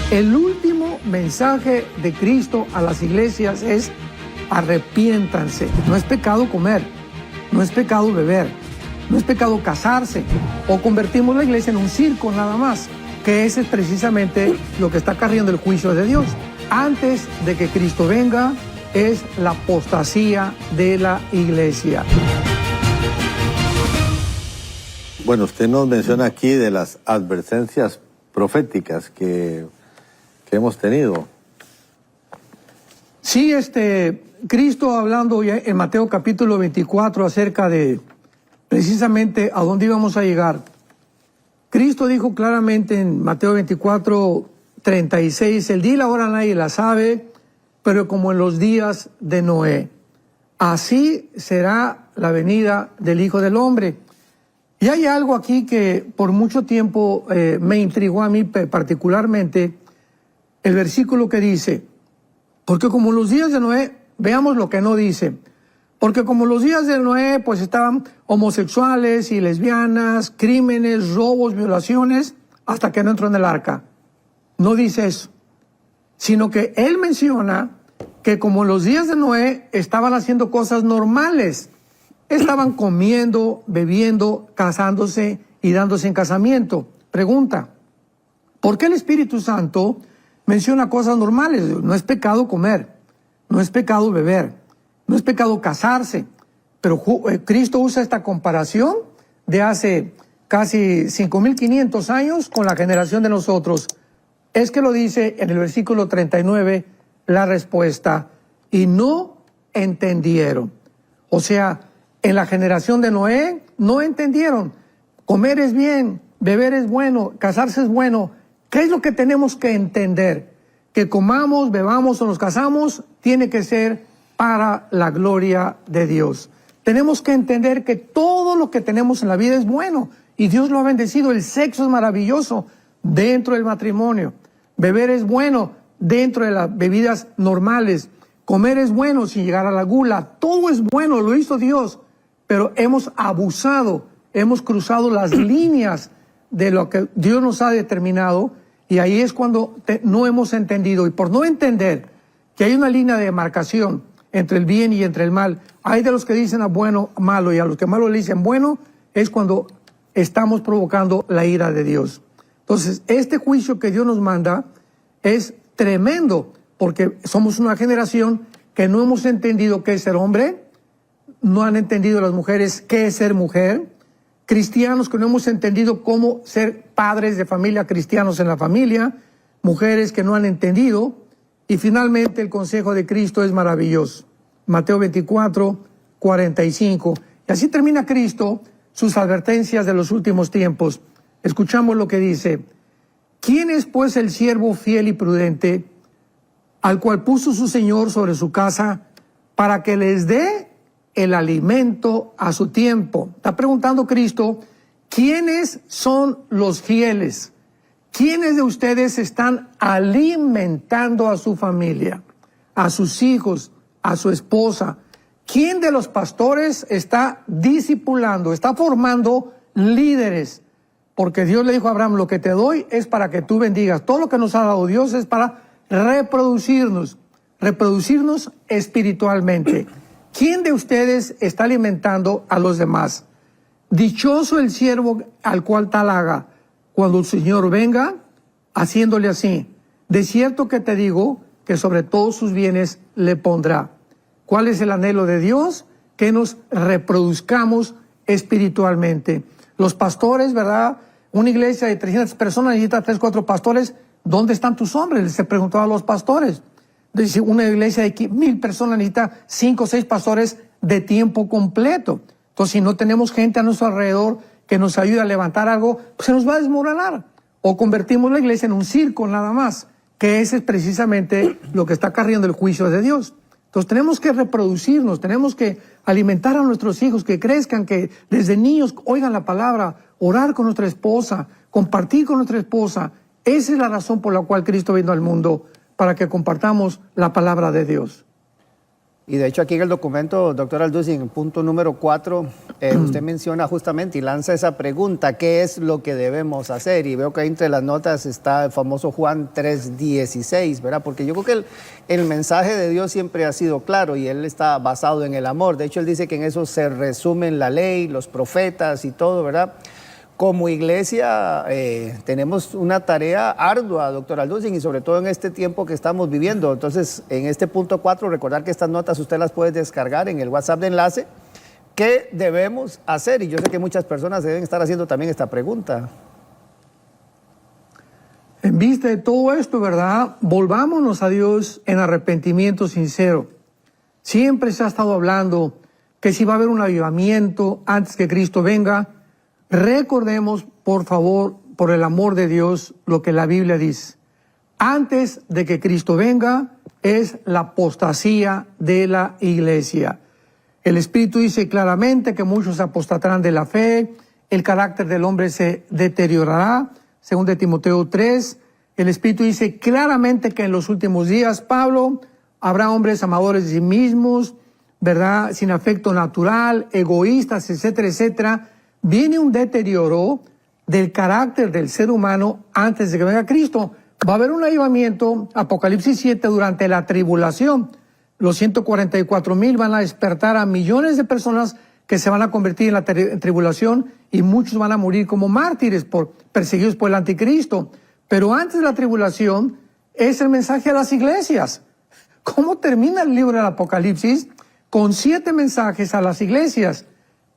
El último mensaje de Cristo a las iglesias es: arrepiéntanse. No es pecado comer, no es pecado beber, no es pecado casarse, o convertimos la iglesia en un circo nada más, que ese es precisamente lo que está acarreando el juicio de Dios. Antes de que Cristo venga, es la apostasía de la iglesia. Bueno, usted nos menciona aquí de las advertencias proféticas que hemos tenido. Sí, Cristo hablando ya en Mateo capítulo 24 acerca de precisamente a dónde íbamos a llegar. Cristo dijo claramente en Mateo 24, 36, el día y la hora nadie la sabe, pero como en los días de Noé, así será la venida del Hijo del Hombre. Y hay algo aquí que por mucho tiempo me intrigó a mí particularmente, el versículo que dice: porque como los días de Noé, veamos lo que no dice, porque como los días de Noé, pues estaban homosexuales y lesbianas, crímenes, robos, violaciones, hasta que no entró en el arca. No dice eso, sino que él menciona que como los días de Noé estaban haciendo cosas normales, estaban comiendo, bebiendo, casándose y dándose en casamiento. Pregunta: ¿por qué el Espíritu Santo menciona cosas normales? No es pecado comer, no es pecado beber, no es pecado casarse, pero Cristo usa esta comparación de hace casi 5,500 años con la generación de nosotros. Es que lo dice en el versículo 39, la respuesta: y no entendieron. O sea, en la generación de Noé no entendieron. Comer es bien, beber es bueno, casarse es bueno. ¿Qué es lo que tenemos que entender? Que comamos, bebamos o nos casamos tiene que ser para la gloria de Dios. Tenemos que entender que todo lo que tenemos en la vida es bueno y Dios lo ha bendecido. El sexo es maravilloso dentro del matrimonio. Beber es bueno dentro de las bebidas normales. Comer es bueno sin llegar a la gula. Todo es bueno, lo hizo Dios. Pero hemos abusado, hemos cruzado las líneas de lo que Dios nos ha determinado, y ahí es cuando no hemos entendido. Y por no entender que hay una línea de demarcación entre el bien y entre el mal, hay de los que dicen a bueno, malo, y a los que malo le dicen bueno, es cuando estamos provocando la ira de Dios. Entonces, este juicio que Dios nos manda es tremendo, porque somos una generación que no hemos entendido qué es ser hombre, no han entendido las mujeres qué es ser mujer, cristianos que no hemos entendido cómo ser padres de familia, cristianos en la familia, mujeres que no han entendido, y finalmente el consejo de Cristo es maravilloso. Mateo 24, 45. Y así termina Cristo sus advertencias de los últimos tiempos. Escuchamos lo que dice: ¿quién es pues el siervo fiel y prudente, al cual puso su Señor sobre su casa, para que les dé el alimento a su tiempo? Está preguntando Cristo, ¿quiénes son los fieles? ¿Quiénes de ustedes están alimentando a su familia, a sus hijos, a su esposa? ¿Quién de los pastores está discipulando, está formando líderes? Porque Dios le dijo a Abraham: lo que te doy es para que tú bendigas. Todo lo que nos ha dado Dios es para reproducirnos espiritualmente. ¿Quién de ustedes está alimentando a los demás? Dichoso el siervo al cual tal haga cuando el Señor venga, haciéndole así. De cierto que te digo que sobre todos sus bienes le pondrá. ¿Cuál es el anhelo de Dios? Que nos reproduzcamos espiritualmente. Los pastores, ¿verdad? Una iglesia de 300 personas necesita 3, 4 pastores. ¿Dónde están tus hombres? Se preguntaba a los pastores. Dice, una iglesia de 1,000 personas necesita 5 o 6 pastores de tiempo completo. Entonces, si no tenemos gente a nuestro alrededor que nos ayude a levantar algo, pues se nos va a desmoronar. O convertimos la iglesia en un circo nada más, que ese es precisamente lo que está acarreando el juicio de Dios. Entonces, tenemos que reproducirnos, tenemos que alimentar a nuestros hijos, que crezcan, que desde niños oigan la palabra, orar con nuestra esposa, compartir con nuestra esposa. Esa es la razón por la cual Cristo vino al mundo, para que compartamos la palabra de Dios. Y de hecho aquí en el documento, doctor Alducin, en el punto número 4, usted menciona justamente y lanza esa pregunta, ¿qué es lo que debemos hacer? Y veo que entre las notas está el famoso Juan 3:16, ¿verdad? Porque yo creo que el mensaje de Dios siempre ha sido claro y él está basado en el amor. De hecho, él dice que en eso se resumen la ley, los profetas y todo, ¿verdad? Como iglesia tenemos una tarea ardua, doctor Alducin, y sobre todo en este tiempo que estamos viviendo. Entonces, en este punto 4, recordar que estas notas usted las puede descargar en el WhatsApp de enlace. ¿Qué debemos hacer? Y yo sé que muchas personas deben estar haciendo también esta pregunta. En vista de todo esto, ¿verdad? Volvámonos a Dios en arrepentimiento sincero. Siempre se ha estado hablando que si va a haber un avivamiento antes que Cristo venga, recordemos, por favor, por el amor de Dios, lo que la Biblia dice. Antes de que Cristo venga, es la apostasía de la iglesia. El Espíritu dice claramente que muchos apostatarán de la fe, el carácter del hombre se deteriorará, según de Timoteo 3. El Espíritu dice claramente que en los últimos días, Pablo, habrá hombres amadores de sí mismos, ¿verdad? Sin afecto natural, egoístas, etcétera, etcétera. Viene un deterioro del carácter del ser humano antes de que venga Cristo. Va a haber un avivamiento, Apocalipsis 7, durante la tribulación. Los 144,000 van a despertar a millones de personas que se van a convertir en la tribulación y muchos van a morir como mártires perseguidos por el anticristo. Pero antes de la tribulación es el mensaje a las iglesias. ¿Cómo termina el libro del Apocalipsis? Con 7 mensajes a las iglesias.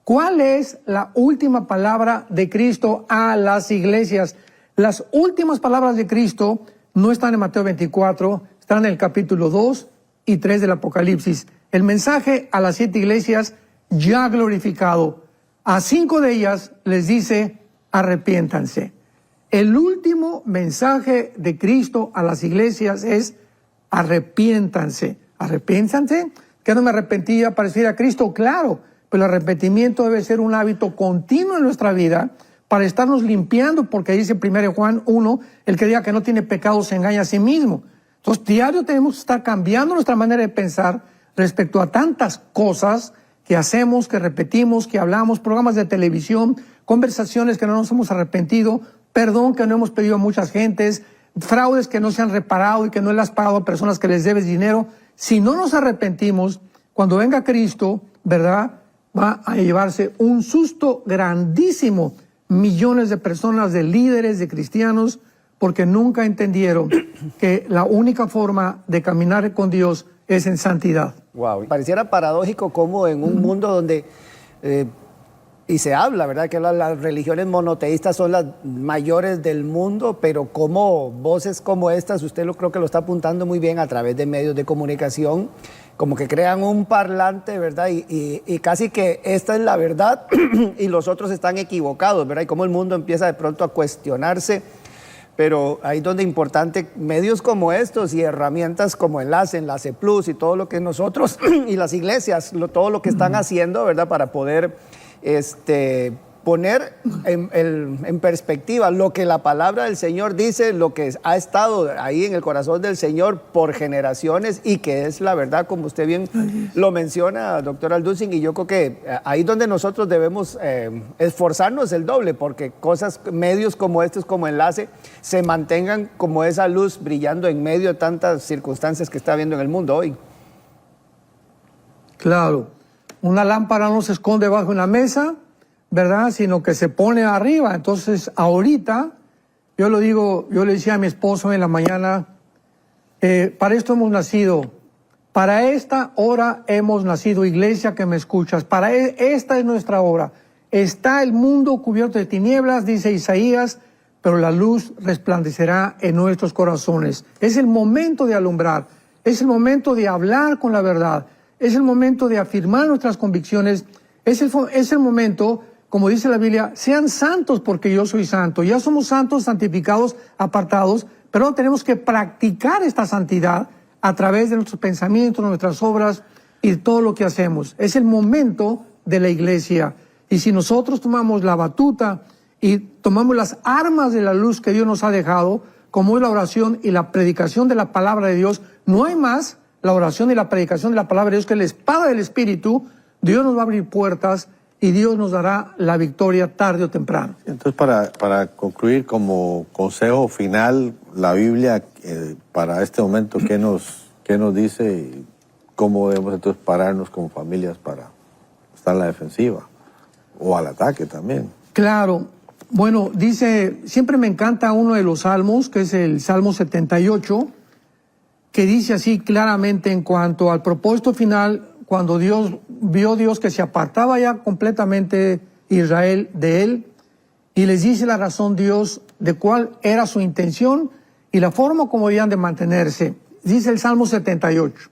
¿Cuál es la última palabra de Cristo a las iglesias? Las últimas palabras de Cristo no están en Mateo 24, están en el capítulo 2 y 3 del Apocalipsis. El mensaje a las 7 iglesias ya glorificado. A 5 de ellas les dice, arrepiéntanse. El último mensaje de Cristo a las iglesias es, arrepiéntanse. ¿Arrepiéntanse? ¿Que no me arrepentía para seguir a Cristo? Claro. Pero el arrepentimiento debe ser un hábito continuo en nuestra vida para estarnos limpiando, porque dice 1 Juan 1, el que diga que no tiene pecado se engaña a sí mismo. Entonces, diario tenemos que estar cambiando nuestra manera de pensar respecto a tantas cosas que hacemos, que repetimos, que hablamos, programas de televisión, conversaciones que no nos hemos arrepentido, perdón que no hemos pedido a muchas gentes, fraudes que no se han reparado y que no le has pagado a personas que les debes dinero. Si no nos arrepentimos, cuando venga Cristo, ¿verdad?, va a llevarse un susto grandísimo. Millones de personas, de líderes, de cristianos, porque nunca entendieron que la única forma de caminar con Dios es en santidad. Wow. Pareciera paradójico como en un mundo donde, y se habla, ¿verdad?, que las religiones monoteístas son las mayores del mundo, pero como voces como estas, usted creo que lo está apuntando muy bien a través de medios de comunicación, como que crean un parlante, ¿verdad? Y casi que esta es la verdad y los otros están equivocados, ¿verdad? Y cómo el mundo empieza de pronto a cuestionarse. Pero ahí donde es importante medios como estos y herramientas como Enlace Plus y todo lo que nosotros y las iglesias, todo lo que están haciendo, ¿verdad?, para poder poner en perspectiva lo que la palabra del Señor dice, lo que ha estado ahí en el corazón del Señor por generaciones y que es la verdad, como usted bien lo menciona, doctor Alducin, y yo creo que ahí donde nosotros debemos esforzarnos el doble, porque medios como estos, como Enlace, se mantengan como esa luz brillando en medio de tantas circunstancias que está habiendo en el mundo hoy. Claro, una lámpara no se esconde bajo una mesa, ¿verdad?, sino que se pone arriba. Entonces, ahorita, yo le decía a mi esposo en la mañana, para esto hemos nacido, para esta hora hemos nacido, iglesia que me escuchas, esta es nuestra hora. Está el mundo cubierto de tinieblas, dice Isaías, pero la luz resplandecerá en nuestros corazones. Es el momento de alumbrar, es el momento de hablar con la verdad, es el momento de afirmar nuestras convicciones, es el momento, como dice la Biblia, sean santos porque yo soy santo. Ya somos santos, santificados, apartados, pero tenemos que practicar esta santidad a través de nuestros pensamientos, nuestras obras y todo lo que hacemos. Es el momento de la iglesia. Y si nosotros tomamos la batuta y tomamos las armas de la luz que Dios nos ha dejado, como es la oración y la predicación de la palabra de Dios, no hay más la oración y la predicación de la palabra de Dios, que es la espada del Espíritu, Dios nos va a abrir puertas y Dios nos dará la victoria tarde o temprano. Entonces, para concluir, como consejo final, la Biblia, para este momento, ¿qué nos dice y cómo debemos entonces pararnos como familias para estar en la defensiva o al ataque también? Claro. Bueno, dice, siempre me encanta uno de los salmos, que es el Salmo 78, que dice así claramente en cuanto al propósito final, cuando vio Dios que se apartaba ya completamente Israel de él, y les dice la razón Dios de cuál era su intención y la forma como debían de mantenerse. Dice el Salmo 78,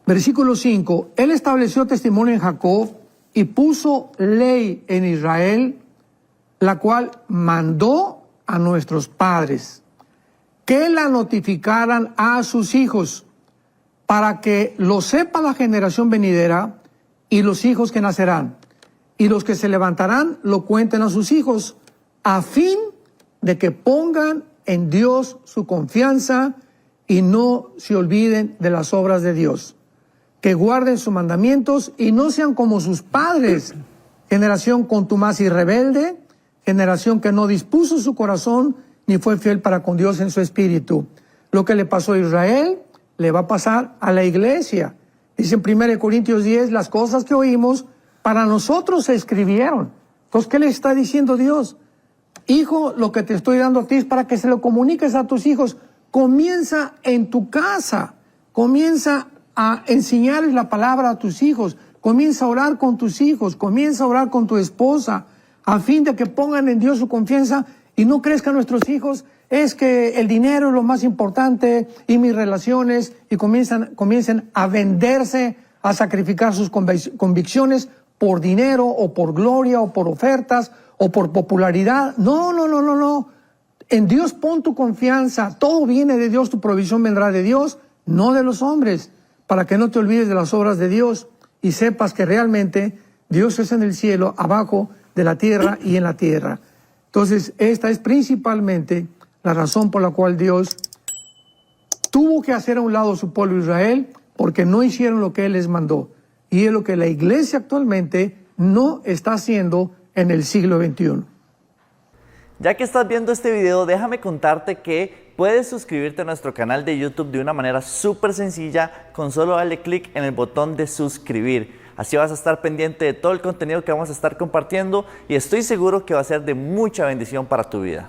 versículo 5, Él estableció testimonio en Jacob y puso ley en Israel, la cual mandó a nuestros padres que la notificaran a sus hijos, para que lo sepa la generación venidera y los hijos que nacerán, y los que se levantarán lo cuenten a sus hijos, a fin de que pongan en Dios su confianza y no se olviden de las obras de Dios, que guarden sus mandamientos y no sean como sus padres, generación contumaz y rebelde, generación que no dispuso su corazón ni fue fiel para con Dios en su espíritu. Lo que le pasó a Israel le va a pasar a la iglesia. Dice en 1 Corintios 10, las cosas que oímos para nosotros se escribieron. Entonces, ¿qué le está diciendo Dios? Hijo, lo que te estoy dando a ti es para que se lo comuniques a tus hijos. Comienza en tu casa. Comienza a enseñarles la palabra a tus hijos. Comienza a orar con tus hijos. Comienza a orar con tu esposa, a fin de que pongan en Dios su confianza y no crezcan nuestros hijos. Es que el dinero es lo más importante y mis relaciones, y comiencen a venderse, a sacrificar sus convicciones por dinero o por gloria o por ofertas o por popularidad. No. En Dios pon tu confianza. Todo viene de Dios, tu provisión vendrá de Dios, no de los hombres, para que no te olvides de las obras de Dios y sepas que realmente Dios es en el cielo, abajo de la tierra y en la tierra. Entonces, esta es principalmente la razón por la cual Dios tuvo que hacer a un lado su pueblo Israel, porque no hicieron lo que Él les mandó. Y es lo que la iglesia actualmente no está haciendo en el siglo XXI. Ya que estás viendo este video, déjame contarte que puedes suscribirte a nuestro canal de YouTube de una manera súper sencilla, con solo darle clic en el botón de suscribir. Así vas a estar pendiente de todo el contenido que vamos a estar compartiendo y estoy seguro que va a ser de mucha bendición para tu vida.